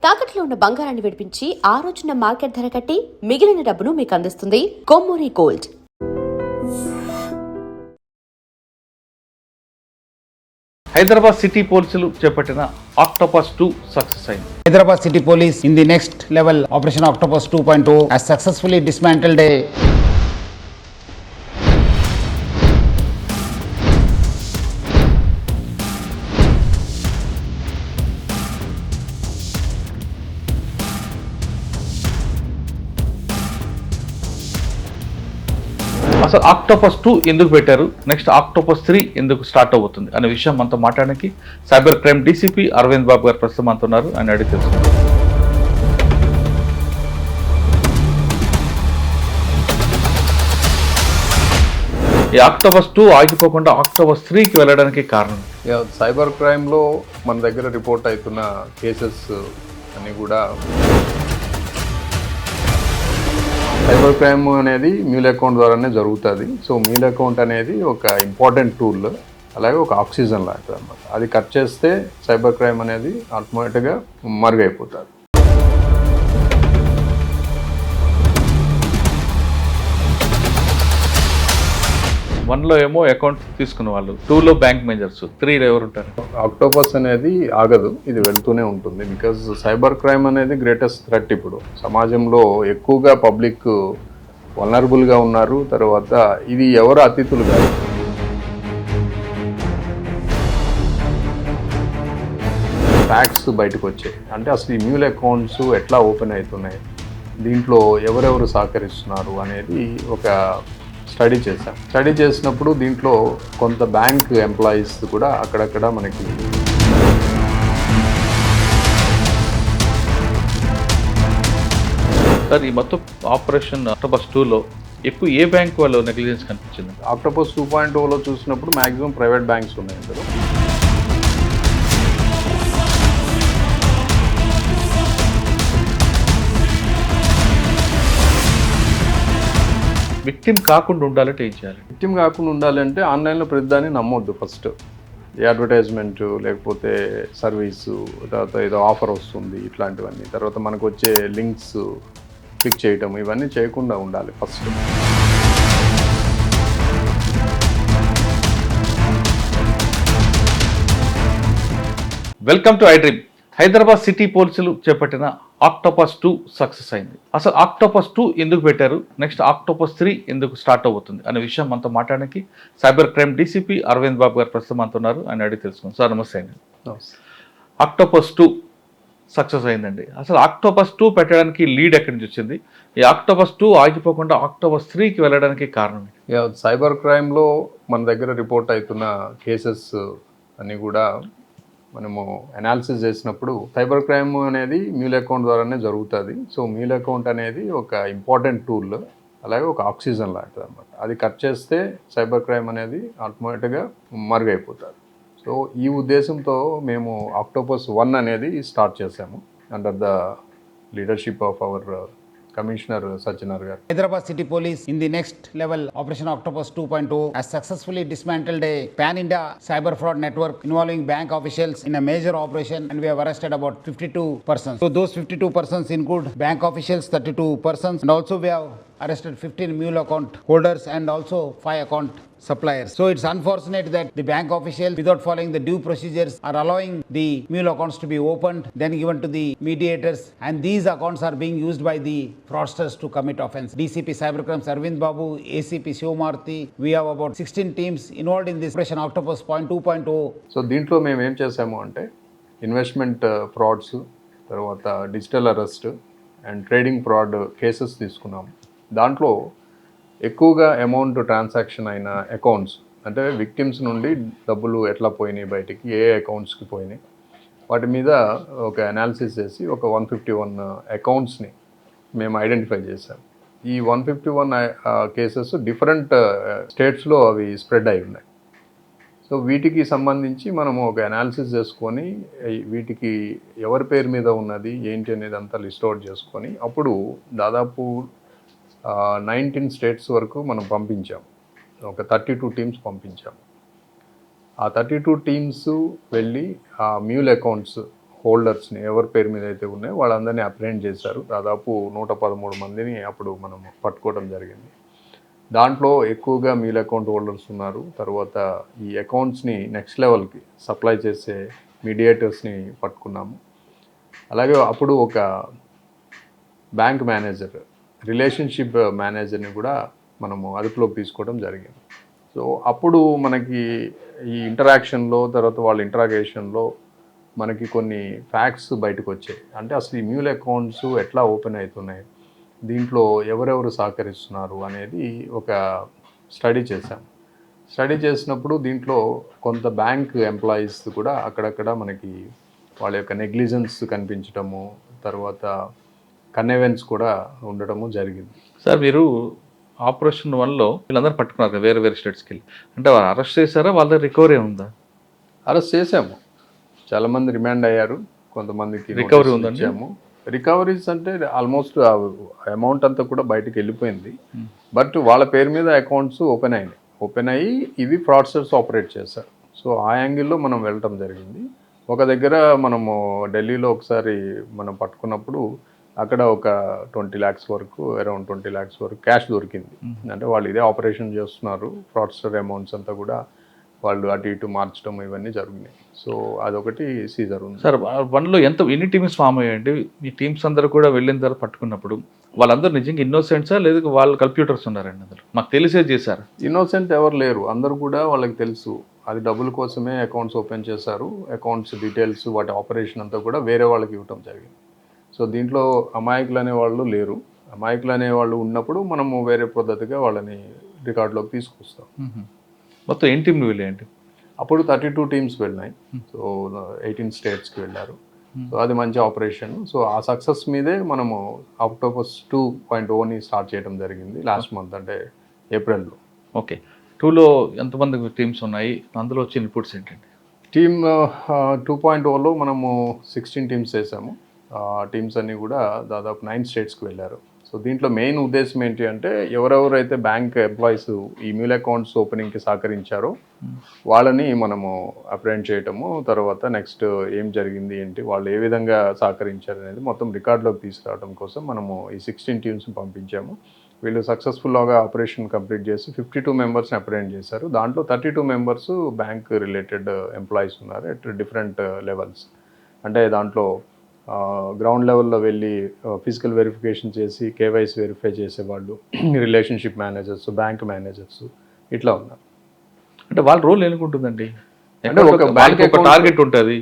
తాకట్లో ఉన్న బంగారాన్ని విడిపించి ఆ రోజున మార్కెట్ ధర కట్టి మిగిలిన డబ్బును మీకు అందిస్తుంది కొమ్మూరి గోల్డ్. హైదరాబాద్ సిటీ పోలీసులు చేపట్టిన ఆక్టోపస్ 2 సక్సెస్ అయింది. Hyderabad City Police in the next level Operation Octopus 2.0 has successfully dismantled a అసలు ఆక్టోపస్ 2 ఎందుకు పెట్టారు, నెక్స్ట్ ఆక్టోపస్ 3 ఎందుకు స్టార్ట్ అవుతుంది అనే విషయం మనతో మాట్లాడడానికి సైబర్ క్రైమ్ డీసీపీ అరవింద్ బాబు గారు ప్రస్తుతం మనతో ఉన్నారు. ఆయన అడిగి తెలుసుకుంటారు. ఈ ఆక్టోపస్ 2 ఆగిపోకుండా ఆక్టోపస్ 3కి వెళ్ళడానికి కారణం సైబర్ క్రైమ్లో మన దగ్గర రిపోర్ట్ అవుతున్న కేసెస్ అన్నీ కూడా సైబర్ క్రైమ్ అనేది మ్యూల్ అకౌంట్ ద్వారానే జరుగుతుంది. సో మ్యూల్ అకౌంట్ అనేది ఒక ఇంపార్టెంట్ టూల్, అలాగే ఒక ఆక్సిజన్ లాంటిది అన్నమాట. అది కట్ చేస్తే సైబర్ క్రైమ్ అనేది ఆటోమేటిక్గా మరుగైపోతుంది. వన్లో ఏమో అకౌంట్ తీసుకున్న వాళ్ళు, 2లో బ్యాంక్ మేనేజర్స్, 3లో ఎవరు ఉంటారు? ఆక్టోపస్ అనేది ఆగదు, ఇది వెళ్తూనే ఉంటుంది. బికాజ్ సైబర్ క్రైమ్ అనేది గ్రేటెస్ట్ థ్రెట్. ఇప్పుడు సమాజంలో ఎక్కువగా పబ్లిక్ వల్నరబుల్గా ఉన్నారు. తర్వాత ఇది ఎవరు అతిథులు కాదు. ఫ్యాక్ట్స్ బయటకు వచ్చాయి అంటే అసలు ఈ మ్యూల్ అకౌంట్స్ ఎట్లా ఓపెన్ అవుతున్నాయి, దీంట్లో ఎవరెవరు సహకరిస్తున్నారు అనేది ఒక స్టడీ చేశాం. స్టడీ చేసినప్పుడు దీంట్లో కొంత బ్యాంక్ ఎంప్లాయీస్ కూడా అక్కడక్కడ మనకి సార్ ఈ మొత్తం ఆపరేషన్ ఆక్టోపస్ 2లో ఎక్కువ ఏ బ్యాంక్ వాళ్ళు నెగ్లిజెన్స్ కనిపించింది? ఆక్టోపస్ 2.0లో చూసినప్పుడు మ్యాక్సిమం ప్రైవేట్ బ్యాంక్స్ ఉన్నాయి ఇందులో. విక్టిమ్ కాకుండా ఉండాలంటే ఏం చేయాలి? విక్టిమ్ కాకుండా ఉండాలంటే ఆన్లైన్లో ప్రతిదాన్ని నమ్మొద్దు. ఫస్ట్ ఈ అడ్వర్టైజ్మెంట్ లేకపోతే సర్వీసు, తర్వాత ఏదో ఆఫర్ వస్తుంది ఇట్లాంటివన్నీ, తర్వాత మనకు వచ్చే లింక్స్ క్లిక్ చేయటం, ఇవన్నీ చేయకుండా ఉండాలి first. Welcome to I dream. Hyderabad city పోలీసులు చేపట్టిన ఆక్టోపస్ 2 సక్సెస్ అయింది. అసలు ఆక్టోపస్ 2 ఎందుకు పెట్టారు, నెక్స్ట్ ఆక్టోపస్ 3 ఎందుకు స్టార్ట్ అవుతుంది అనే విషయం మనతో మాట్లాడడానికి సైబర్ క్రైమ్ డీసీపీ అరవింద్ బాబు గారు ప్రస్తుతం మనతో ఉన్నారు. ఆయన అడిగి తెలుసుకుందాం. సార్ నమస్తే అండి. ఆక్టోపస్ 2 సక్సెస్ అయిందండి. అసలు ఆక్టోపస్ 2 పెట్టడానికి లీడ్ ఎక్కడి నుంచి వచ్చింది? ఈ ఆక్టోపస్ 2 ఆగిపోకుండా ఆక్టోపస్ 3కి వెళ్ళడానికి కారణం? సైబర్ క్రైమ్లో మన దగ్గర రిపోర్ట్ అవుతున్న కేసెస్ అన్నీ కూడా మనము అనాలిసిస్ చేసినప్పుడు సైబర్ క్రైమ్ అనేది మ్యూల్ అకౌంట్ ద్వారానే జరుగుతుంది. సో మ్యూల్ అకౌంట్ అనేది ఒక ఇంపార్టెంట్ టూల్, అలాగే ఒక ఆక్సిజన్ లాంటిది అన్నమాట. అది కట్ చేస్తే సైబర్ క్రైమ్ అనేది ఆటోమేటిక్గా మరుగైపోతుంది. సో ఈ ఉద్దేశంతో మేము ఆక్టోపస్ 1 అనేది స్టార్ట్ చేసాము under the leadership of our Commissioner Sachinar Garu. Hyderabad City Police in the next level Operation Octopus 2.0 has successfully dismantled a pan-India cyber fraud network involving bank officials in a major operation, and we have arrested about 52 persons. So those 52 persons include bank officials, 32 persons, and also we have arrested 15 mule account holders and also 5 account suppliers. So it's unfortunate that the bank officials, without following the due procedures, are allowing the mule accounts to be opened, then given to the mediators, and these accounts are being used by the fraudsters to commit offense. DCP Cybercrime Arvind Babu, ACP Shivamarthi, we have about 16 teams involved in this Operation Octopus 2.0. So దీంట్లో మేము ఏం చేసాము అంటే investment frauds, తర్వాత digital arrest and trading fraud cases తీసుకున్నాము. దాంట్లో ఎక్కువగా amount transaction అయిన అకౌంట్స్, అంటే విక్టిమ్స్ నుండి డబ్బులు ఎట్లా పోయినాయి బయటికి, ఏ అకౌంట్స్కి పోయినాయి, వాటి మీద ఒక అనాలిసిస్ చేసి ఒక 151 అకౌంట్స్ని మేము ఐడెంటిఫై చేసాం. ఈ 151 కేసెస్ డిఫరెంట్ స్టేట్స్లో అవి స్ప్రెడ్ అయి ఉన్నాయి. సో వీటికి సంబంధించి మనము ఒక అనాలిసిస్ చేసుకొని వీటికి ఎవరి పేరు మీద ఉన్నది ఏంటి అనేది అంతా లిస్ట్ అవుట్ చేసుకొని అప్పుడు దాదాపు 19 స్టేట్స్ వరకు మనం పంపించాం. ఒక 32 టీమ్స్ పంపించాం. ఆ 32 టీమ్స్ వెళ్ళి ఆ మ్యూల్ అకౌంట్స్ హోల్డర్స్ని ఎవరి పేరు మీద అయితే ఉన్నాయో వాళ్ళందరినీ అప్రెంట్ చేశారు. దాదాపు 113 మందిని అప్పుడు మనం పట్టుకోవడం జరిగింది. దాంట్లో ఎక్కువగా మీల్ అకౌంట్ హోల్డర్స్ ఉన్నారు. తర్వాత ఈ అకౌంట్స్ని నెక్స్ట్ లెవెల్కి సప్లై చేసే మీడియేటర్స్ని పట్టుకున్నాము. అలాగే అప్పుడు ఒక బ్యాంక్ మేనేజర్, రిలేషన్షిప్ మేనేజర్ని కూడా మనము అదుపులోకి తీసుకోవడం జరిగింది. సో అప్పుడు మనకి ఈ ఇంటరాక్షన్లో తర్వాత వాళ్ళ ఇంటరాగేషన్లో మనకి కొన్ని ఫ్యాక్ట్స్ బయటకు వచ్చాయి. అంటే అసలు ఈ మ్యూల్ అకౌంట్స్ ఎట్లా ఓపెన్ అవుతున్నాయి, దీంట్లో ఎవరెవరు సహకరిస్తున్నారు అనేది ఒక స్టడీ చేశాం. స్టడీ చేసినప్పుడు దీంట్లో కొంత బ్యాంక్ ఎంప్లాయీస్ కూడా అక్కడక్కడ మనకి వాళ్ళ యొక్క నెగ్లిజెన్స్ కనిపించడము, తర్వాత కన్నెవెన్స్ కూడా ఉండటము జరిగింది. సార్ మీరు ఆపరేషన్ 1లో వీళ్ళందరూ పట్టుకున్నారు కదా వేరే వేరే స్టేట్స్కి వెళ్ళి, అంటే వాళ్ళు అరెస్ట్ చేశారా, వాళ్ళ దగ్గర రికవరీ ఉందా? అరెస్ట్ చేసాము, చాలామంది రిమాండ్ అయ్యారు, కొంతమందికి రికవరీ ఉందండి? ఇచ్చాము. రికవరీస్ అంటే ఆల్మోస్ట్ అమౌంట్ అంతా కూడా బయటకు వెళ్ళిపోయింది. బట్ వాళ్ళ పేరు మీద అకౌంట్స్ ఓపెన్ అయ్యి ఇవి ఫ్రాడ్స్టర్స్ ఆపరేట్ చేశారు. సో ఆ యాంగిల్లో మనం వెళ్ళటం జరిగింది. ఒక దగ్గర మనము ఢిల్లీలో ఒకసారి మనం పట్టుకున్నప్పుడు అక్కడ ఒక 20 lakhs వరకు, అరౌండ్ 20 lakhs వరకు క్యాష్ దొరికింది. అంటే వాళ్ళు ఇదే ఆపరేషన్ చేస్తున్నారు, ఫ్రాడ్స్టర్ అమౌంట్స్ అంతా కూడా వాళ్ళు అటు ఇటు మార్చడం ఇవన్నీ జరిగినాయి. సో అదొకటి సీజర్ ఉంది. సార్ 1లో ఎన్ని టీమ్స్ ఫామ్ అయ్యాయండి? మీ టీమ్స్ అందరూ కూడా వెళ్ళిన తర్వాత పట్టుకున్నప్పుడు వాళ్ళందరూ నిజంగా ఇన్నోసెంట్సా లేదా వాళ్ళు కంప్యూటర్స్ ఉన్నారండి? అందరూ మాకు తెలిసే చేశారు. ఇన్నోసెంట్ ఎవరు లేరు, అందరూ కూడా వాళ్ళకి తెలుసు అది డబ్బుల కోసమే అకౌంట్స్ ఓపెన్ చేశారు. అకౌంట్స్ డీటెయిల్స్ వాటి ఆపరేషన్ అంతా కూడా వేరే వాళ్ళకి ఇవ్వటం జరిగింది. సో దీంట్లో అమాయకులు అనేవాళ్ళు లేరు. అమాయకులు అనేవాళ్ళు ఉన్నప్పుడు మనము వేరే పద్ధతిగా వాళ్ళని రికార్డులోకి తీసుకొస్తాం. మొత్తం ఎన్ని టీంలు వెళ్ళాయండి? అప్పుడు 32 టీమ్స్ వెళ్ళినాయి. సో 18 స్టేట్స్కి వెళ్ళారు. సో అది మంచి ఆపరేషన్. సో ఆ సక్సెస్ మీదే మనము ఆక్టోపస్ 2.0ని స్టార్ట్ చేయడం జరిగింది లాస్ట్ మంత్, అంటే ఏప్రిల్లో. ఓకే, 2లో ఎంతమంది టీమ్స్ ఉన్నాయి, అందులో వచ్చిన ఇన్పుట్స్ ఏంటండి? టీమ్ 2.0లో మనము 16 టీమ్స్ చేసాము. టీమ్స్ అన్నీ కూడా దాదాపు 9 స్టేట్స్కి వెళ్ళారు. సో దీంట్లో మెయిన్ ఉద్దేశం ఏంటి అంటే ఎవరెవరైతే బ్యాంక్ ఎంప్లాయీస్ ఈ మ్యూల్ అకౌంట్స్ ఓపెనింగ్కి సహకరించారో వాళ్ళని మనము అప్రెంట్ చేయటము, తర్వాత నెక్స్ట్ ఏం జరిగింది ఏంటి, వాళ్ళు ఏ విధంగా సహకరించారు అనేది మొత్తం రికార్డులోకి తీసుకురావడం కోసం మనము ఈ 16 టీమ్స్ని పంపించాము. వీళ్ళు సక్సెస్ఫుల్గా ఆపరేషన్ కంప్లీట్ చేసి 52 మెంబర్స్ని అప్రెంట్ చేశారు. దాంట్లో 32 మెంబర్స్ బ్యాంక్ రిలేటెడ్ ఎంప్లాయీస్ ఉన్నారు అట్ డిఫరెంట్ లెవెల్స్. అంటే దాంట్లో గ్రౌండ్ లెవెల్లో వెళ్ళి ఫిజికల్ వెరిఫికేషన్ చేసి కేవైసీ వెరిఫై చేసేవాళ్ళు, రిలేషన్షిప్ మేనేజర్స్, బ్యాంక్ మేనేజర్స్ ఇట్లా ఉన్నారు. అంటే వాళ్ళ రోల్ ఎన్నుకుంటుందండి? అంటే ఒక బ్యాంక్ ఒక టార్గెట్ ఉంటుంది,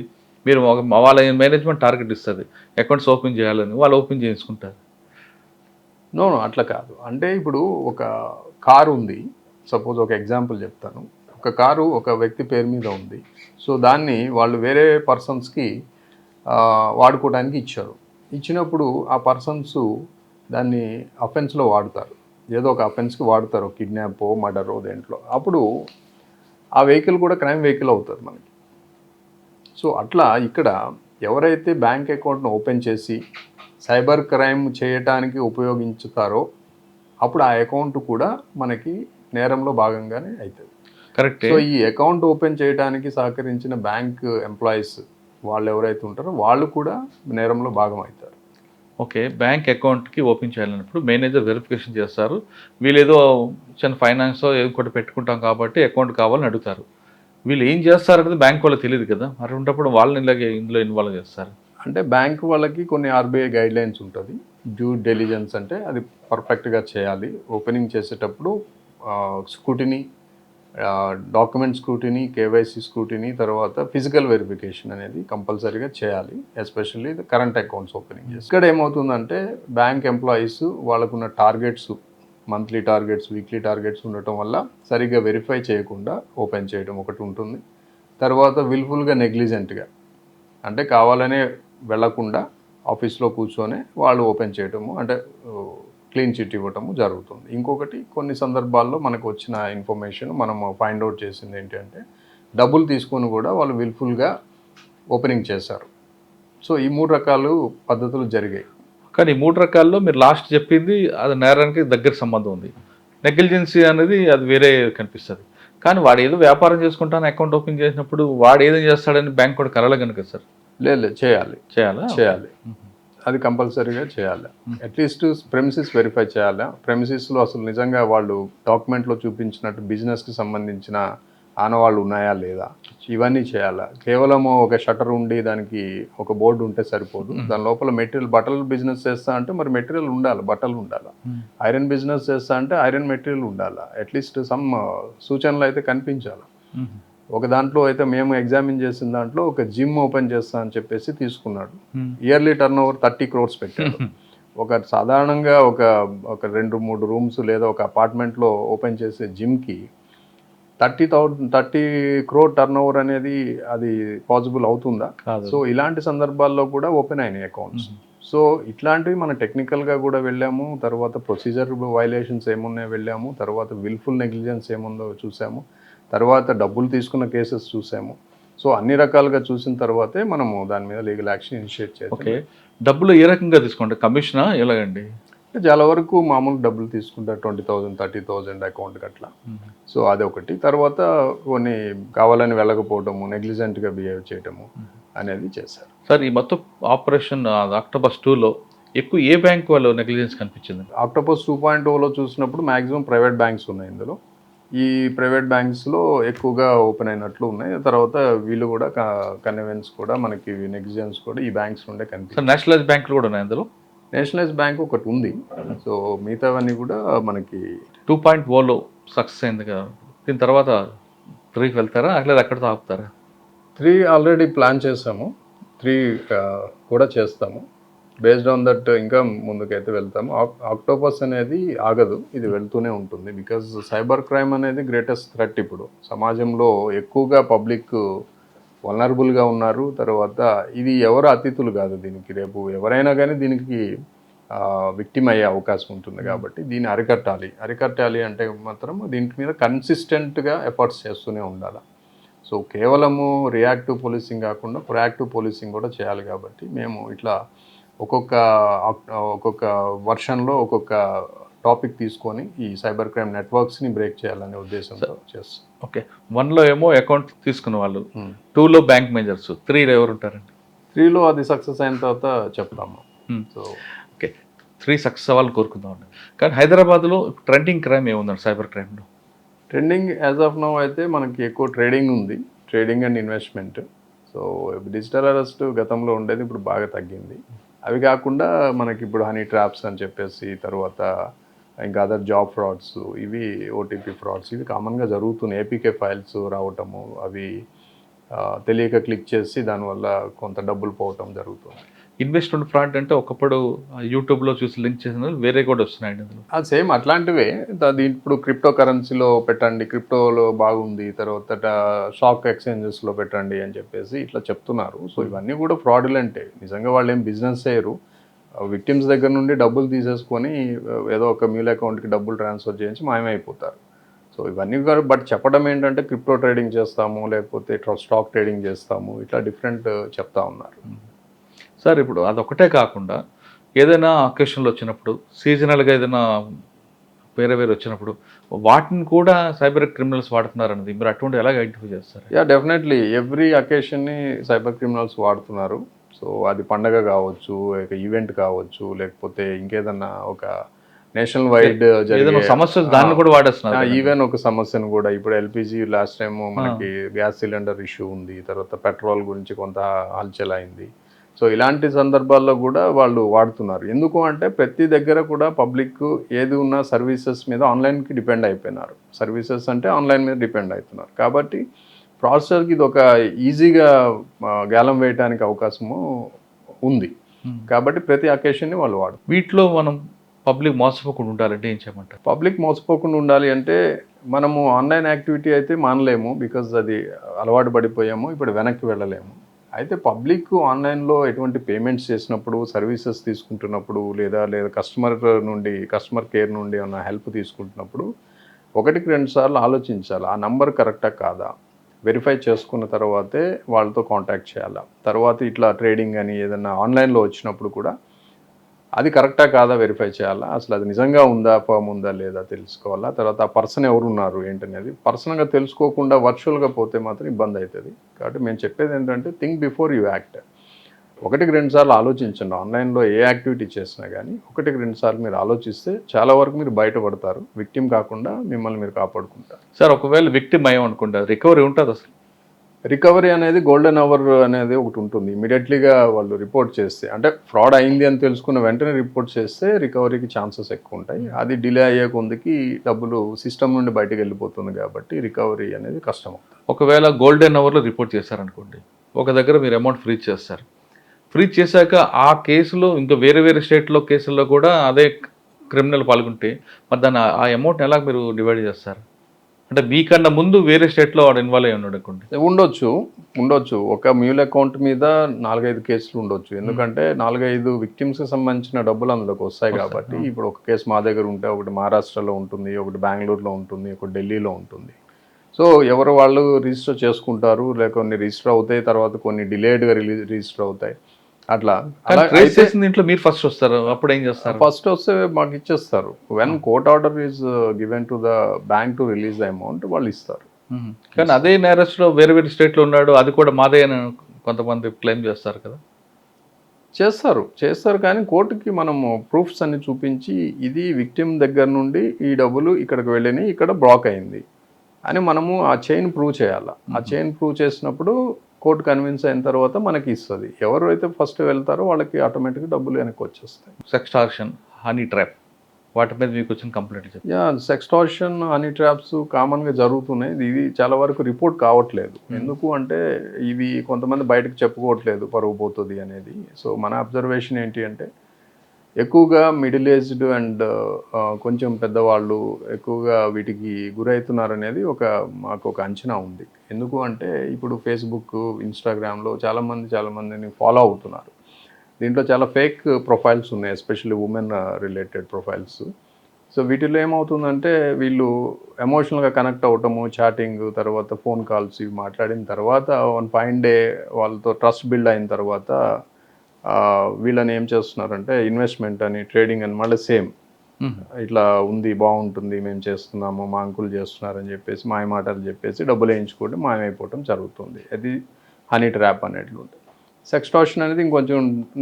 మీరు వాళ్ళ మేనేజ్మెంట్ టార్గెట్ ఇస్తుంది అకౌంట్స్ ఓపెన్ చేయాలని, వాళ్ళు ఓపెన్ చేసుకుంటారు. నో అట్లా కాదు. అంటే ఇప్పుడు ఒక కారు ఉంది, సపోజ్ ఒక ఎగ్జాంపుల్ చెప్తాను. ఒక కారు ఒక వ్యక్తి పేరు మీద ఉంది. సో దాన్ని వాళ్ళు వేరే పర్సన్స్కి వాడుకోవడానికి ఇచ్చారు. ఇచ్చినప్పుడు ఆ పర్సన్స్ దాన్ని అఫెన్స్లో వాడుతారు, ఏదో ఒక అఫెన్స్కి వాడుతారు, కిడ్నాపో మర్డరో దేంట్లో. అప్పుడు ఆ వెహికల్ కూడా క్రైమ్ వెహికల్ అవుతుంది మనకి. సో అట్లా ఇక్కడ ఎవరైతే బ్యాంక్ అకౌంట్ను ఓపెన్ చేసి సైబర్ క్రైమ్ చేయటానికి ఉపయోగించుతారో అప్పుడు ఆ అకౌంట్ కూడా మనకి నేరంలో భాగంగానే అవుతుంది. కరెక్ట్. సో ఈ అకౌంట్ ఓపెన్ చేయడానికి సహకరించిన బ్యాంక్ ఎంప్లాయీస్ వాళ్ళు ఎవరైతే ఉంటారో వాళ్ళు కూడా నేరంలో భాగం అవుతారు. ఓకే, బ్యాంక్ అకౌంట్కి ఓపెన్ చేయాలన్నప్పుడు మేనేజర్ వెరిఫికేషన్ చేస్తారు, వీళ్ళు ఏదో చిన్న ఫైనాన్స్ ఇంకోటి పెట్టుకుంటాం కాబట్టి అకౌంట్ కావాలని అడుగుతారు. వీళ్ళు ఏం చేస్తారనేది బ్యాంక్ వాళ్ళకి తెలియదు కదా, మరి ఉన్నప్పుడు వాళ్ళని ఇలాగే ఇందులో ఇన్వాల్వ్ చేస్తారు. అంటే బ్యాంక్ వాళ్ళకి కొన్ని ఆర్బీఐ గైడ్లైన్స్ ఉంటుంది. డ్యూ డెలిజెన్స్ అంటే అది పర్ఫెక్ట్గా చేయాలి. ఓపెనింగ్ చేసేటప్పుడు scrutiny, document scrutiny, KYC scrutiny, తర్వాత ఫిజికల్ వెరిఫికేషన్ అనేది కంపల్సరీగా చేయాలి, ఎస్పెషల్లీ కరెంట్ అకౌంట్స్ ఓపెనింగ్ చేసి. ఇక్కడ ఏమవుతుందంటే బ్యాంక్ ఎంప్లాయీస్ వాళ్ళకున్న targets, monthly targets, weekly targets ఉండటం వల్ల సరిగ్గా వెరిఫై చేయకుండా ఓపెన్ చేయడం ఒకటి ఉంటుంది. తర్వాత విల్ఫుల్గా నెగ్లిజెంట్గా, అంటే కావాలనే వెళ్లకుండా ఆఫీస్లో కూర్చొని వాళ్ళు ఓపెన్ చేయటము, అంటే క్లీన్ చిట్ ఇవ్వటము జరుగుతుంది. ఇంకొకటి కొన్ని సందర్భాల్లో మనకు వచ్చిన ఇన్ఫర్మేషన్ మనం ఫైండ్ అవుట్ చేసింది ఏంటంటే డబ్బులు తీసుకొని కూడా వాళ్ళు విల్ఫుల్గా ఓపెనింగ్ చేశారు. సో ఈ 3 రకాలు పద్ధతులు జరిగాయి. కానీ 3 రకాల్లో మీరు లాస్ట్ చెప్పింది అది నేరానికి దగ్గర సంబంధం ఉంది. నెగ్లిజెన్సీ అనేది అది వేరే కనిపిస్తుంది. కానీ వాడు ఏదో వ్యాపారం చేసుకుంటాను అకౌంట్ ఓపెన్ చేసినప్పుడు వాడు ఏదో చేస్తాడని బ్యాంక్ కూడా కలగను కదా సార్. లేదు చేయాలి చేయాలా? చేయాలి అది కంపల్సరీగా చేయాలి. అట్లీస్ట్ ప్రెమిసిస్ వెరిఫై చేయాలి. ప్రెమిసిస్లో అసలు నిజంగా వాళ్ళు డాక్యుమెంట్లో చూపించినట్టు బిజినెస్కి సంబంధించిన ఆనవాళ్ళు ఉన్నాయా లేదా ఇవన్నీ చేయాలి. కేవలము ఒక షటర్ ఉండి దానికి ఒక బోర్డు ఉంటే సరిపోదు. దాని లోపల మెటీరియల్ బట్టలు బిజినెస్ చేస్తా అంటే మరి మెటీరియల్ ఉండాలి, బట్టలు ఉండాలి. ఐరన్ బిజినెస్ చేస్తా అంటే ఐరన్ మెటీరియల్ ఉండాలి. అట్లీస్ట్ సమ్ సూచనలు అయితే కనిపించాలి. ఒక దాంట్లో అయితే మేము ఎగ్జామిన్ చేసిన దాంట్లో ఒక జిమ్ ఓపెన్ చేస్తా అని చెప్పేసి తీసుకున్నాడు. ఇయర్లీ టర్న్ ఓవర్ 30 crores పెట్టాడు. ఒక సాధారణంగా ఒక 2-3 రూమ్స్ లేదా ఒక అపార్ట్మెంట్లో ఓపెన్ చేసే జిమ్కి 30 crore టర్న్ ఓవర్ అనేది అది పాసిబుల్ అవుతుందా? సో ఇలాంటి సందర్భాల్లో కూడా ఓపెన్ అయినాయి అకౌంట్స్. సో ఇట్లాంటివి మనం టెక్నికల్గా కూడా వెళ్ళాము. తర్వాత ప్రొసీజర్ వైలేషన్స్ ఏమున్నాయో వెళ్ళాము. తర్వాత విల్ఫుల్ నెగ్లిజెన్స్ ఏముందో చూసాము. తర్వాత డబ్బులు తీసుకున్న కేసెస్ చూసాము. సో అన్ని రకాలుగా చూసిన తర్వాతే మనము దాని మీద లీగల్ యాక్షన్ ఇనిషియేట్ చేయాలి. ఓకే, డబ్బులు ఏ రకంగా తీసుకుంటే కమిషనా ఎలాగండి? చాలా వరకు మామూలు డబ్బులు తీసుకుంటారు, 20,000 30,000 అకౌంట్కి అట్లా. సో అదొకటి. తర్వాత కొన్ని కావాలని వెళ్ళకపోవటము, నెగ్లిజెంట్గా బిహేవ్ చేయటము అనేది చేశారు. సార్ ఈ మొత్తం ఆపరేషన్ ఆక్టోపస్ 2లో ఎక్కువ ఏ బ్యాంక్ వాళ్ళు నెగ్లిజెన్స్ కనిపించింది? ఆక్టోపస్ 2.0లో చూసినప్పుడు మ్యాక్సిమం ప్రైవేట్ బ్యాంక్స్ ఉన్నాయి ఇందులో. ఈ ప్రైవేట్ బ్యాంక్స్లో ఎక్కువగా ఓపెన్ అయినట్లు ఉన్నాయి. తర్వాత వీళ్ళు కూడా కన్వెన్స్ కూడా మనకి నెగ్లిజెన్స్ కూడా ఈ బ్యాంక్స్ నుండే కనిపిస్తుంది. సార్ నేషనలైజ్ బ్యాంకులు కూడా ఉన్నాయి అందులో? నేషనలైజ్ బ్యాంక్ ఒకటి ఉంది. సో మిగతావన్నీ కూడా మనకి 2.0లో సక్సెస్ అయింది కదా, దీని తర్వాత 3కి వెళ్తారా లేదా అక్కడితో ఆపుతారా? 3 ఆల్రెడీ ప్లాన్ చేసాము, 3 కూడా చేస్తాము. బేస్డ్ ఆన్ దట్ ఇంకా ముందుకైతే వెళ్తాము. ఆక్టోపస్ అనేది ఆగదు, ఇది వెళ్తూనే ఉంటుంది. బికాజ్ సైబర్ క్రైమ్ అనేది గ్రేటెస్ట్ థ్రెట్. ఇప్పుడు సమాజంలో ఎక్కువగా పబ్లిక్ వల్నరబుల్గా ఉన్నారు. తర్వాత ఇది ఎవరు అతిథులు కాదు దీనికి, రేపు ఎవరైనా కానీ దీనికి విక్టిమ్ అయ్యే అవకాశం ఉంటుంది. కాబట్టి దీన్ని అరికట్టాలి అంటే మాత్రం దీని మీద కన్సిస్టెంట్గా ఎఫర్ట్స్ చేస్తూనే ఉండాలి. సో కేవలము రియాక్టివ్ పోలీసింగ్ కాకుండా ప్రొయాక్టివ్ పోలీసింగ్ కూడా చేయాలి. కాబట్టి మేము ఇట్లా ఒక్కొక్క వర్షన్లో ఒక్కొక్క టాపిక్ తీసుకొని ఈ సైబర్ క్రైమ్ నెట్వర్క్స్ని బ్రేక్ చేయాలనే ఉద్దేశంతో చేస్తాం. ఓకే, 1లో ఏమో అకౌంట్ తీసుకున్న వాళ్ళు, 2లో బ్యాంక్ మేనేజర్స్, 3లో ఎవరు ఉంటారండి? 3లో అది సక్సెస్ అయిన తర్వాత చెప్తాము. సో ఓకే, 3 సక్సెస్ అవ్వాలని కోరుకుందామండి. కానీ హైదరాబాద్లో ట్రెండింగ్ క్రైమ్ ఏముందండి సైబర్ క్రైమ్లో? ట్రెండింగ్ యాజ్ ఆఫ్ నౌ అయితే మనకి ఎక్కువ ట్రేడింగ్ ఉంది, trading and investment. So digital arrest గతంలో ఉండేది, ఇప్పుడు బాగా తగ్గింది. అవి కాకుండా మనకి ఇప్పుడు హనీ ట్రాప్స్ అని చెప్పేసి, తర్వాత ఇంకా అదర్ జాబ్ ఫ్రాడ్స్, ఇవి ఓటీపీ ఫ్రాడ్స్, ఇవి కామన్గా జరుగుతున్నాయి. ఏపీకే ఫైల్స్ రావటము, అవి తెలియక క్లిక్ చేసి దానివల్ల కొంత డబ్బులు పోవటం జరుగుతుంది. ఇన్వెస్ట్మెంట్ ఫ్రాడ్ అంటే ఒకప్పుడు యూట్యూబ్లో చూసి లింక్ చేసిన వేరే కూడా వస్తున్నాయండి అందులో. అది సేమ్ అట్లాంటివే. అది ఇప్పుడు క్రిప్టో కరెన్సీలో పెట్టండి, క్రిప్టోలో బాగుంది, తర్వాత స్టాక్ ఎక్స్చేంజెస్లో పెట్టండి అని చెప్పేసి ఇట్లా చెప్తున్నారు. సో ఇవన్నీ కూడా ఫ్రాడ్యులెంటే. నిజంగా వాళ్ళు ఏం బిజినెస్ చేయరు, విక్టిమ్స్ దగ్గర నుండి డబ్బులు తీసేసుకొని ఏదో ఒక మ్యూల్ అకౌంట్కి డబ్బులు ట్రాన్స్ఫర్ చేయించి మాయమైపోతారు. సో ఇవన్నీ కూడా బట్ చెప్పడం ఏంటంటే క్రిప్టో ట్రేడింగ్ చేస్తాము, లేకపోతే స్టాక్ ట్రేడింగ్ చేస్తాము, ఇట్లా డిఫరెంట్ చెప్తా ఉన్నారు. సార్ ఇప్పుడు అదొకటే కాకుండా ఏదైనా అకేషన్లు వచ్చినప్పుడు, సీజనల్గా ఏదైనా వేరే వచ్చినప్పుడు వాటిని కూడా సైబర్ క్రిమినల్స్ వాడుతున్నారన్నది మీరు అటువంటి ఎలాగ ఐడెంటిఫై చేస్తారు? యా డెఫినెట్లీ ఎవ్రీ అకేషన్ని సైబర్ క్రిమినల్స్ వాడుతున్నారు. సో అది పండగ కావచ్చు, ఈవెంట్ కావచ్చు, లేకపోతే ఇంకేదన్నా ఒక నేషనల్ వైడ్ సమస్య దాన్ని కూడా వాడేస్తున్నారు. ఈవెన్ ఒక సమస్యను కూడా ఇప్పుడు ఎల్పిజి లాస్ట్ టైం మనకి గ్యాస్ సిలిండర్ ఇష్యూ ఉంది, తర్వాత పెట్రోల్ గురించి కొంత హల్చల్ అయింది. సో ఇలాంటి సందర్భాల్లో కూడా వాళ్ళు వాడుతున్నారు. ఎందుకు అంటే ప్రతి దగ్గర కూడా పబ్లిక్ ఏది ఉన్నా సర్వీసెస్ మీద ఆన్లైన్కి డిపెండ్ అయిపోయినారు. సర్వీసెస్ అంటే ఆన్లైన్ మీద డిపెండ్ అవుతున్నారు. కాబట్టి ప్రాసెసర్కి ఇది ఒక ఈజీగా గ్యాలం వేయడానికి అవకాశము ఉంది. కాబట్టి ప్రతి అకేషన్ని వాళ్ళు వాడు. వీటిలో మనం పబ్లిక్ మోసపోకుండా ఉండాలంటే ఏం చేయమంటారు? పబ్లిక్ మోసపోకుండా ఉండాలి అంటే మనము ఆన్లైన్ యాక్టివిటీ అయితే మానలేము, బికాజ్ అది అలవాటు పడిపోయాము, ఇప్పుడు వెనక్కి వెళ్ళలేము. అయితే పబ్లిక్ ఆన్లైన్లో ఎటువంటి పేమెంట్స్ చేసినప్పుడు, సర్వీసెస్ తీసుకుంటున్నప్పుడు, లేదా కస్టమర్ కేర్ నుండి ఏమైనా హెల్ప్ తీసుకుంటున్నప్పుడు 1-2 సార్లు ఆలోచించాలి. ఆ నంబర్ కరెక్టా కాదా వెరిఫై చేసుకున్న తర్వాతే వాళ్ళతో కాంటాక్ట్ చేయాలి. తర్వాత ఇట్లా ట్రేడింగ్ అని ఏదైనా ఆన్లైన్లో వచ్చినప్పుడు కూడా అది కరెక్టా కాదా వెరిఫై చేయాలా, అసలు అది నిజంగా ఉందా, ఫర్మ్ ఉందా లేదా తెలుసుకోవాలా. తర్వాత ఆ పర్సన్ ఎవరున్నారు ఏంటనేది పర్సనల్గా తెలుసుకోకుండా వర్చువల్గా పోతే మాత్రం ఇబ్బంది అవుతుంది. కాబట్టి మేము చెప్పేది ఏంటంటే థింక్ బిఫోర్ యూ యాక్ట్. ఒకటికి రెండు సార్లు ఆలోచించండి. ఆన్లైన్లో ఏ యాక్టివిటీ చేసినా కానీ ఒకటికి రెండు సార్లు మీరు ఆలోచిస్తే చాలా వరకు మీరు బయటపడతారు. విక్టిమ్ కాకుండా మిమ్మల్ని మీరు కాపాడుకుంటారు. సార్ ఒకవేళ విక్టిమ్ అయ్యాం అనుకుంటా రికవరీ ఉంటుంది అసలు? రికవరీ అనేది గోల్డెన్ అవర్ అనేది ఒకటి ఉంటుంది. ఇమీడియట్లీగా వాళ్ళు రిపోర్ట్ చేస్తే, అంటే ఫ్రాడ్ అయింది అని తెలుసుకున్న వెంటనే రిపోర్ట్ చేస్తే రికవరీకి ఛాన్సెస్ ఎక్కువ ఉంటాయి. అది డిలే అయ్యే కొందికి డబ్బులు సిస్టమ్ నుండి బయటకు వెళ్ళిపోతుంది కాబట్టి రికవరీ అనేది కష్టం అవుతుంది. ఒకవేళ గోల్డెన్ అవర్లో రిపోర్ట్ చేశారనుకోండి, ఒక దగ్గర మీరు అమౌంట్ ఫ్రీజ్ చేస్తారు. ఫ్రీజ్ చేశాక ఆ కేసులో ఇంకా వేరే వేరే స్టేట్లో కేసుల్లో కూడా అదే క్రిమినల్ పాల్గొంటే మరి దాన్ని ఆ అమౌంట్ ఎలా మీరు డివైడ్ చేస్తారు? అంటే మీకన్నా ముందు వేరే స్టేట్లో వాడు ఇన్వాల్వ్ అయ్యి ఉన్నాడు అనుకోండి. ఉండొచ్చు. ఒక మ్యూల్ అకౌంట్ మీద 4-5 కేసులు ఉండొచ్చు. ఎందుకంటే 4-5 విక్టిమ్స్కి సంబంధించిన డబ్బులు అందులోకి వస్తాయి కాబట్టి. ఇప్పుడు ఒక కేసు మా దగ్గర ఉంటే ఒకటి మహారాష్ట్రలో ఉంటుంది, ఒకటి బెంగళూరులో ఉంటుంది, ఒకటి ఢిల్లీలో ఉంటుంది. సో ఎవరు వాళ్ళు రిజిస్టర్ చేసుకుంటారు, లేక కొన్ని రిజిస్టర్ అవుతాయి, తర్వాత కొన్ని డిలేడ్గా రిజిస్టర్ అవుతాయి. అట్లా ట్రేస్ చేసిన దీంట్లో మీరు ఫస్ట్ వస్తారు, అప్పుడు ఏం చేస్తారు? ఫస్ట్ వస్తే మాకు ఇచ్చేస్తారు. When court order is given to the bank to release the amount, వాళ్ళు ఇస్తారు. కానీ అదే నేరస్ట్లో వేరే వేరే స్టేట్లో ఉన్నాడు, అది కూడా మాదే అని కొంతమంది క్లెయిమ్ చేస్తారు కదా. చేస్తారు కానీ కోర్టుకి మనము ప్రూఫ్స్ అన్ని చూపించి ఇది విక్టిమ్ దగ్గర నుండి ఈ డబ్బులు ఇక్కడికి వెళ్ళినాయి, ఇక్కడ బ్లాక్ అయింది అని మనము ఆ చైన్ ప్రూవ్ చేయాలి. ఆ చైన్ ప్రూవ్ చేసినప్పుడు కోర్టు కన్విన్స్ అయిన తర్వాత మనకి ఇస్తుంది. ఎవరైతే ఫస్ట్ వెళ్తారో వాళ్ళకి ఆటోమేటిక్గా డబ్బులు వెనక్కి వచ్చేస్తాయి. సెక్స్టార్షన్, హనీ ట్రాప్, వాటి మీద మీకు వచ్చిన కంప్లైంట్ చెప్పండి. సెక్స్టార్షన్, హనీ ట్రాప్స్ కామన్గా జరుగుతున్నాయి. ఇది చాలా వరకు రిపోర్ట్ కావట్లేదు. ఎందుకు అంటే ఇవి కొంతమంది బయటకు చెప్పుకోవట్లేదు, పరువు పోతుంది అనేది. సో మన అబ్జర్వేషన్ ఏంటి అంటే ఎక్కువగా మిడిల్ ఏజ్డ్ అండ్ కొంచెం పెద్దవాళ్ళు ఎక్కువగా వీటికి గురవుతున్నారనేది మాకు ఒక అంచనా ఉంది. ఎందుకు అంటే ఇప్పుడు ఫేస్బుక్, ఇన్స్టాగ్రామ్లో చాలామందిని ఫాలో అవుతున్నారు. దీంట్లో చాలా ఫేక్ ప్రొఫైల్స్ ఉన్నాయి, especially women related profiles. So వీటిలో ఏమవుతుందంటే వీళ్ళు ఎమోషనల్గా కనెక్ట్ అవ్వటము, చాటింగ్, తర్వాత ఫోన్ కాల్స్ ఇవి మాట్లాడిన తర్వాత వన్ ఫైన్ డే వాళ్ళతో ట్రస్ట్ బిల్డ్ అయిన తర్వాత వీళ్ళని ఏం చేస్తున్నారంటే ఇన్వెస్ట్మెంట్ అని, ట్రేడింగ్ అని, మళ్ళీ సేమ్ ఇట్లా ఉంది, బాగుంటుంది, మేము చేస్తున్నాము, మా అంకుల్ చేస్తున్నారని చెప్పేసి మాయ మాటలు చెప్పేసి డబ్బులు వేయించుకుంటే మాయమైపోవటం జరుగుతుంది. అది హనీ ట్రాప్ అనేట్లుంటుంది. సెక్స్టార్షన్ అనేది ఇంకొంచెం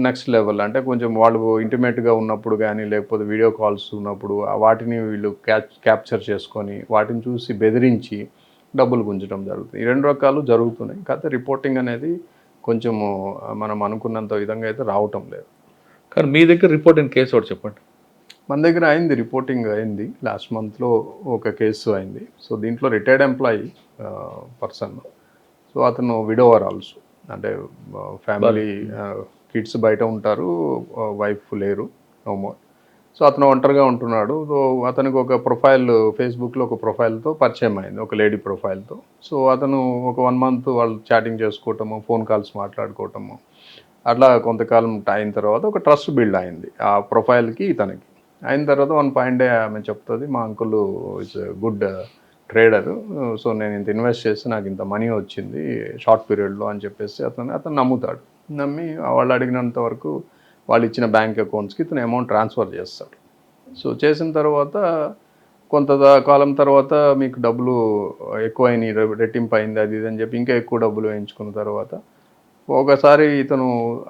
నెక్స్ట్ లెవెల్. అంటే కొంచెం వాళ్ళు ఇంటిమేట్గా ఉన్నప్పుడు కానీ లేకపోతే వీడియో కాల్స్ ఉన్నప్పుడు వాటిని వీళ్ళు క్యాప్చర్ చేసుకొని వాటిని చూసి బెదిరించి డబ్బులు గుంజడం జరుగుతుంది. ఈ రెండు రకాలు జరుగుతున్నాయి. కాకపోతే రిపోర్టింగ్ అనేది కొంచెము మనం అనుకున్నంత విధంగా అయితే రావటం లేదు. కానీ మీ దగ్గర రిపోర్టింగ్ కేసు ఒకటి చెప్పండి. మన దగ్గర రిపోర్టింగ్ అయింది. లాస్ట్ మంత్లో ఒక కేసు అయింది. సో దీంట్లో రిటైర్డ్ ఎంప్లాయీ పర్సన్. సో అతను విడోవర్ ఆల్సో, అంటే ఫ్యామిలీ కిడ్స్ బయట ఉంటారు, వైఫ్ లేరు, నో మోర్. సో అతను ఒంటరిగా ఉంటున్నాడు. సో అతనికి ఒక ప్రొఫైల్ ఫేస్బుక్లో ఒక ప్రొఫైల్తో పరిచయం అయింది, ఒక లేడీ ప్రొఫైల్తో. సో అతను ఒక 1 month వాళ్ళు చాటింగ్ చేసుకోవటము, ఫోన్ కాల్స్ మాట్లాడుకోవటము, అట్లా కొంతకాలం అయిన తర్వాత ఒక ట్రస్ట్ బిల్డ్ అయింది ఆ ప్రొఫైల్కి ఇతనికి. అయిన తర్వాత వన్ ఫైన్ డే ఆమె చెప్తుంది, మా uncle is good trader, so నేను ఇంత ఇన్వెస్ట్ చేసి నాకు ఇంత మనీ వచ్చింది షార్ట్ పీరియడ్లో అని చెప్పేసి అతను నమ్ముతాడు. నమ్మి వాళ్ళు అడిగినంత వరకు వాళ్ళు ఇచ్చిన బ్యాంక్ అకౌంట్స్కి ఇతను అమౌంట్ ట్రాన్స్ఫర్ చేస్తాడు. సో చేసిన తర్వాత కొంత కాలం తర్వాత మీకు డబ్బులు ఎక్కువైనాయి, రెట్టింపు అయింది, అది ఇది అని చెప్పి ఇంకా ఎక్కువ డబ్బులు వేయించుకున్న తర్వాత ఒకసారి ఇతను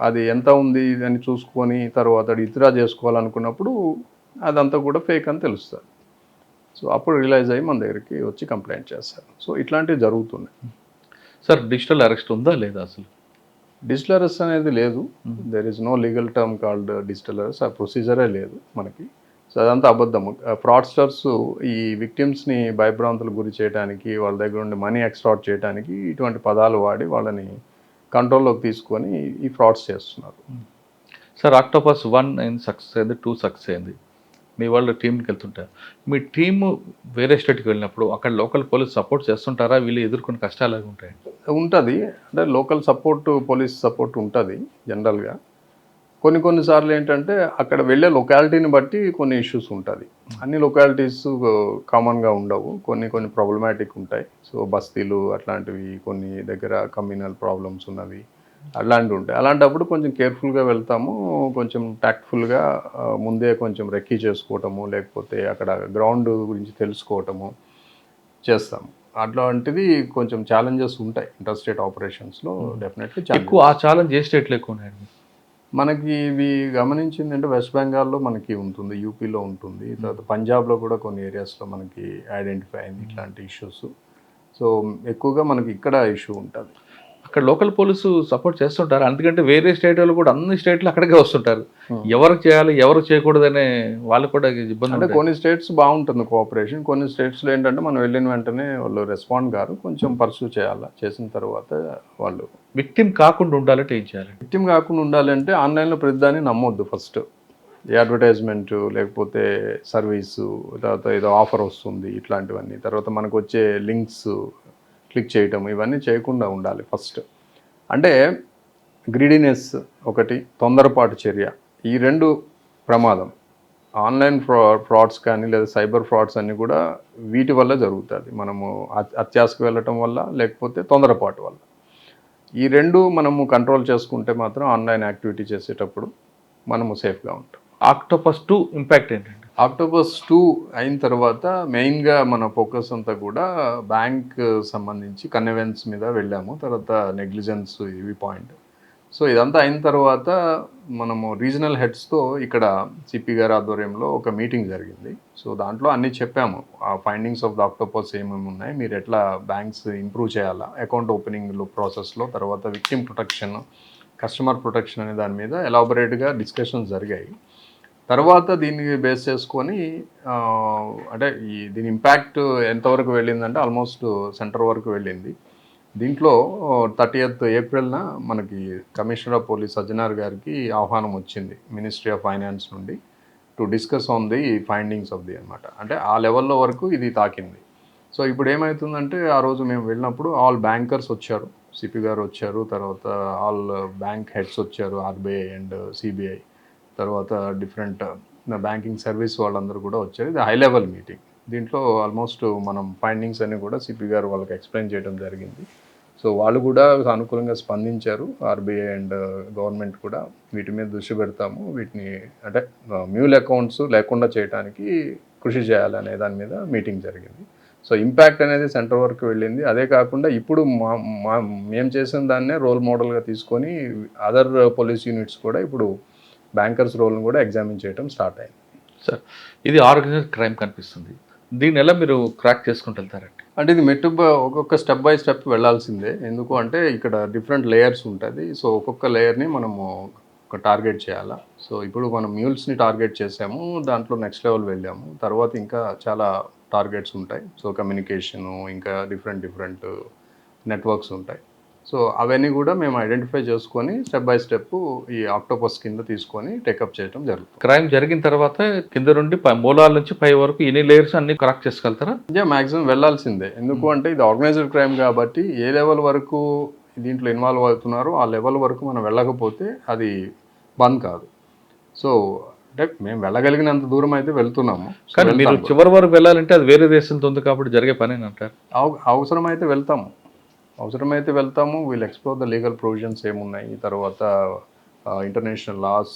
అది ఎంత ఉంది అని చూసుకొని తర్వాత విత్డ్రా చేసుకోవాలనుకున్నప్పుడు అదంతా కూడా ఫేక్ అని తెలుస్తుంది. సో అప్పుడు రియలైజ్ అయ్యి మన దగ్గరికి వచ్చి కంప్లైంట్ చేస్తారు. సో ఇట్లాంటివి జరుగుతున్నాయి. సార్ డిజిటల్ అరెస్ట్ ఉందా లేదా? అసలు డిజిటల్ అరెస్ట్ అనేది లేదు. There is no legal term called digital arrest. ఆ ప్రొసీజరే లేదు మనకి. సో అదంతా అబద్ధము. ఫ్రాడ్స్టర్స్ ఈ విక్టిమ్స్ని భయభ్రాంతులకు గురి చేయడానికి, వాళ్ళ దగ్గర నుండి మనీ ఎక్స్ట్రాక్ట్ చేయడానికి ఇటువంటి పదాలు వాడి వాళ్ళని కంట్రోల్లోకి తీసుకొని ఈ ఫ్రాడ్స్ చేస్తున్నారు. సార్ ఆక్టోపస్ 1 సక్సెస్ అయింది, 2 సక్సెస్ అయింది. మీ వాళ్ళు టీంకి వెళ్తుంటారు. మీ టీము వేరే స్టేట్కి వెళ్ళినప్పుడు అక్కడ లోకల్ పోలీస్ సపోర్ట్ చేస్తుంటారా? వీళ్ళు ఎదుర్కొన్న కష్టాలు ఎలా ఉంటాయి? ఉంటుంది. అంటే లోకల్ సపోర్ట్, పోలీస్ సపోర్ట్ ఉంటుంది జనరల్గా. కొన్నిసార్లు ఏంటంటే అక్కడ వెళ్ళే లొకాలిటీని బట్టి కొన్ని ఇష్యూస్ ఉంటుంది. అన్ని లొకాలిటీస్ కామన్గా ఉండవు, కొన్ని ప్రాబ్లమాటిక్ ఉంటాయి. సో బస్తీలు అట్లాంటివి, కొన్ని దగ్గర కమ్యూనల్ ప్రాబ్లమ్స్ ఉన్నవి అలాంటివి ఉంటాయి. అలాంటప్పుడు కొంచెం కేర్ఫుల్గా వెళ్తాము, కొంచెం టాక్ట్ఫుల్గా ముందే కొంచెం రెక్కీ చేసుకోవటము, లేకపోతే అక్కడ గ్రౌండ్ గురించి తెలుసుకోవటము చేస్తాము. అట్లాంటిది కొంచెం ఛాలెంజెస్ ఉంటాయి ఇంటర్స్టేట్ ఆపరేషన్స్లో డెఫినెట్లీ. ఎక్కువ ఆ ఛాలెంజ్ ఏ స్టేట్లో ఎక్కువ ఉన్నాయండి? మనకి ఇవి గమనించింది అంటే వెస్ట్ బెంగాల్లో మనకి ఉంటుంది, యూపీలో ఉంటుంది, తర్వాత పంజాబ్లో కూడా కొన్ని ఏరియాస్లో మనకి ఐడెంటిఫై అయింది ఇట్లాంటి ఇష్యూస్. సో ఎక్కువగా మనకి ఇక్కడ ఇష్యూ ఉంటుంది. అక్కడ లోకల్ పోలీసు సపోర్ట్ చేస్తుంటారు, ఎందుకంటే వేరే స్టేట్ వాళ్ళు కూడా అన్ని స్టేట్లు అక్కడికే వస్తుంటారు. ఎవరికి చేయాలి ఎవరు చేయకూడదనే వాళ్ళు కూడా ఇబ్బంది. అంటే కొన్ని స్టేట్స్ బాగుంటుంది కోఆపరేషన్, కొన్ని స్టేట్స్లో ఏంటంటే మనం వెళ్ళిన వెంటనే వాళ్ళు రెస్పాండ్ గారు, కొంచెం పర్సూ చేయాలి, చేసిన తర్వాత వాళ్ళు విక్టిమ్ కాకుండా ఉండాలంటే ఏం చేయాలి? విక్టిమ్ కాకుండా ఉండాలంటే ఆన్లైన్లో ప్రతిదాన్ని నమ్మొద్దు. ఫస్ట్ ఈ అడ్వర్టైజ్మెంట్ లేకపోతే సర్వీసు, తర్వాత ఏదో ఆఫర్ వస్తుంది ఇట్లాంటివన్నీ, తర్వాత మనకు వచ్చే లింక్స్ క్లిక్ చేయటం, ఇవన్నీ చేయకుండా ఉండాలి ఫస్ట్. అంటే గ్రీడీనెస్ ఒకటి, తొందరపాటు చర్య, ఈ రెండు ప్రమాదం. ఆన్లైన్ ఫ్రాడ్స్ కానీ లేదా సైబర్ ఫ్రాడ్స్ అన్నీ కూడా వీటి వల్ల జరుగుతుంది. మనము అత్యాశకు వెళ్ళటం వల్ల లేకపోతే తొందరపాటు వల్ల. ఈ రెండు మనము కంట్రోల్ చేసుకుంటే మాత్రం ఆన్లైన్ యాక్టివిటీ చేసేటప్పుడు మనము సేఫ్గా ఉంటాం. ఆక్టోపస్ 2 ఇంపాక్ట్ ఏంటండి? ఆక్టోపస్ 2 అయిన తర్వాత మెయిన్గా మన ఫోకస్ అంతా కూడా బ్యాంక్ సంబంధించి కన్వెన్స్ మీద వెళ్ళాము, తర్వాత నెగ్లిజెన్స్ ఇవి పాయింట్. సో ఇదంతా అయిన తర్వాత మనము రీజనల్ హెడ్స్తో ఇక్కడ సిపి గారి ఆధ్వర్యంలో ఒక మీటింగ్ జరిగింది. సో దాంట్లో అన్నీ చెప్పాము, ఆ ఫైండింగ్స్ ఆఫ్ ద ఆక్టోపస్ ఏమేమి ఉన్నాయి, మీరు ఎట్లా బ్యాంక్స్ ఇంప్రూవ్ చేయాలా అకౌంట్ ఓపెనింగ్ ప్రాసెస్లో, తర్వాత విక్టిమ్ ప్రొటెక్షన్, కస్టమర్ ప్రొటెక్షన్ అనే దాని మీద ఎలాబొరేట్గా డిస్కషన్స్ జరిగాయి. తర్వాత దీన్ని బేస్ చేసుకొని అంటే దీని ఇంపాక్ట్ ఎంతవరకు వెళ్ళిందంటే ఆల్మోస్ట్ సెంటర్ వరకు వెళ్ళింది. దీంట్లో 30th ఏప్రిల్న మనకి కమిషనర్ ఆఫ్ పోలీస్ సజ్జనార్ గారికి ఆహ్వానం వచ్చింది మినిస్ట్రీ ఆఫ్ ఫైనాన్స్ నుండి, to discuss on the findings of the అనమాట. అంటే ఆ లెవెల్లో వరకు ఇది తాకింది. సో ఇప్పుడు ఏమవుతుందంటే ఆ రోజు మేము వెళ్ళినప్పుడు ఆల్ బ్యాంకర్స్ వచ్చారు, సిపి గారు వచ్చారు, తర్వాత ఆల్ బ్యాంక్ హెడ్స్ వచ్చారు, ఆర్బీఐ అండ్ సిబిఐ, తర్వాత డిఫరెంట్ బ్యాంకింగ్ సర్వీస్ వాళ్ళందరూ కూడా వచ్చారు. ఇది హై లెవెల్ మీటింగ్. దీంట్లో ఆల్మోస్ట్ మనం ఫైండింగ్స్ అన్ని కూడా సిపి గారు వాళ్ళకి ఎక్స్ప్లెయిన్ చేయడం జరిగింది. సో వాళ్ళు కూడా అనుకూలంగా స్పందించారు. ఆర్బీఐ అండ్ గవర్నమెంట్ కూడా వీటి మీద దృష్టి పెడతాము, వీటిని అంటే మ్యూల్ అకౌంట్స్ లేకుండా చేయడానికి కృషి చేయాలనే దాని మీద మీటింగ్ జరిగింది. సో ఇంపాక్ట్ అనేది సెంటర్ వరకు వెళ్ళింది. అదే కాకుండా ఇప్పుడు మేము చేసిన దాన్నే రోల్ మోడల్గా తీసుకొని అదర్ పోలీస్ యూనిట్స్ కూడా ఇప్పుడు బ్యాంకర్స్ రోల్ను కూడా ఎగ్జామిన్ చేయడం స్టార్ట్ అయింది. సార్ ఇది ఆర్గనైజ్డ్ క్రైమ్ కనిపిస్తుంది, దీన్ని ఎలా మీరు క్రాక్ చేసుకుంటూ వెళ్తారండి? అంటే ఇది ఒక్కొక్క స్టెప్ బై స్టెప్ వెళ్ళాల్సిందే. ఎందుకు అంటే ఇక్కడ డిఫరెంట్ లేయర్స్ ఉంటుంది. సో ఒక్కొక్క లేయర్ని మనము ఒక టార్గెట్ చేయాలా. సో ఇప్పుడు మనం మ్యూల్స్ని టార్గెట్ చేసాము, దాంట్లో నెక్స్ట్ లెవెల్ వెళ్ళాము, తర్వాత ఇంకా చాలా టార్గెట్స్ ఉంటాయి. సో కమ్యూనికేషను, ఇంకా డిఫరెంట్ నెట్వర్క్స్ ఉంటాయి. సో అవన్నీ కూడా మేము ఐడెంటిఫై చేసుకొని స్టెప్ బై స్టెప్ ఈ ఆక్టోపస్ కింద తీసుకొని టేకప్ చేయడం జరుగుతుంది. క్రైమ్ జరిగిన తర్వాత కింద నుండి మూలాల నుంచి పై వరకు ఎన్ని లేయర్స్ అన్ని క్రాక్ చేసుకెళ్తారా? మ్యాక్సిమం వెళ్ళాల్సిందే. ఎందుకు అంటే ఇది ఆర్గనైజ్డ్ క్రైమ్ కాబట్టి ఏ లెవెల్ వరకు దీంట్లో ఇన్వాల్వ్ అవుతున్నారో ఆ లెవెల్ వరకు మనం వెళ్ళకపోతే అది బంద్ కాదు. సో అంటే మేము వెళ్ళగలిగినంత దూరం అయితే వెళ్తున్నాము. కానీ మీరు చివరి వరకు వెళ్ళాలంటే అది వేరే దేశంతో ఉంది కాబట్టి జరిగే పని అంటారు. అవసరమైతే వెళ్తాము. We'll explore the legal provisions ఏమున్నాయి, తర్వాత ఇంటర్నేషనల్ లాస్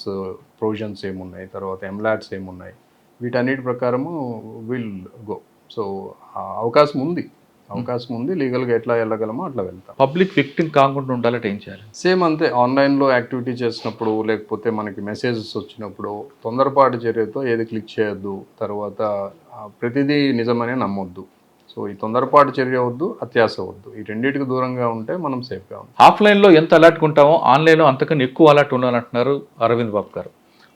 ప్రొవిజన్స్ ఏమున్నాయి, తర్వాత ఎంలాట్స్ ఏమున్నాయి, వీటన్నిటి ప్రకారము విల్ గో. సో అవకాశం ఉంది లీగల్గా ఎట్లా వెళ్ళగలమో అట్లా వెళ్తాం. పబ్లిక్ విక్టిమ్ కాకుండా ఉండాలంటే ఏం చేయాలి? సేమ్ అంతే, ఆన్లైన్లో యాక్టివిటీ చేసినప్పుడు లేకపోతే మనకి మెసేజెస్ వచ్చినప్పుడు తొందరపాటు చర్యతో ఏది క్లిక్ చేయొద్దు, తర్వాత ప్రతిదీ నిజమనే నమ్మొద్దు. సో ఈ తొందరపాటు చర్య వద్దు, అత్యాశ వద్దు, ఈ రెండింటికి దూరంగా ఉంటే మనం సేఫ్గా ఉంటాం. ఆఫ్లైన్లో ఎంత అలర్ట్గా ఉంటామో ఆన్లైన్లో అంతకన్నా ఎక్కువ అలర్ట్ ఉండాలంటున్నారు అరవింద్ బాబు గారు.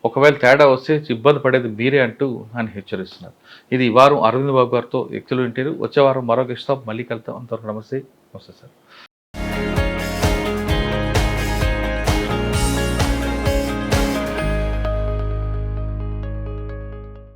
ఒకవేళ తేడా వస్తే ఇబ్బంది పడేది మీరే అంటూ ఆయన హెచ్చరిస్తున్నారు. ఇది ఈ వారం అరవింద్ బాబు గారితో వ్యక్తులు ఇంటారు. వచ్చే వారం మరొక ఇస్తాం, మళ్ళీ కలుద్దాం. అంతవరకు నమస్తే సార్.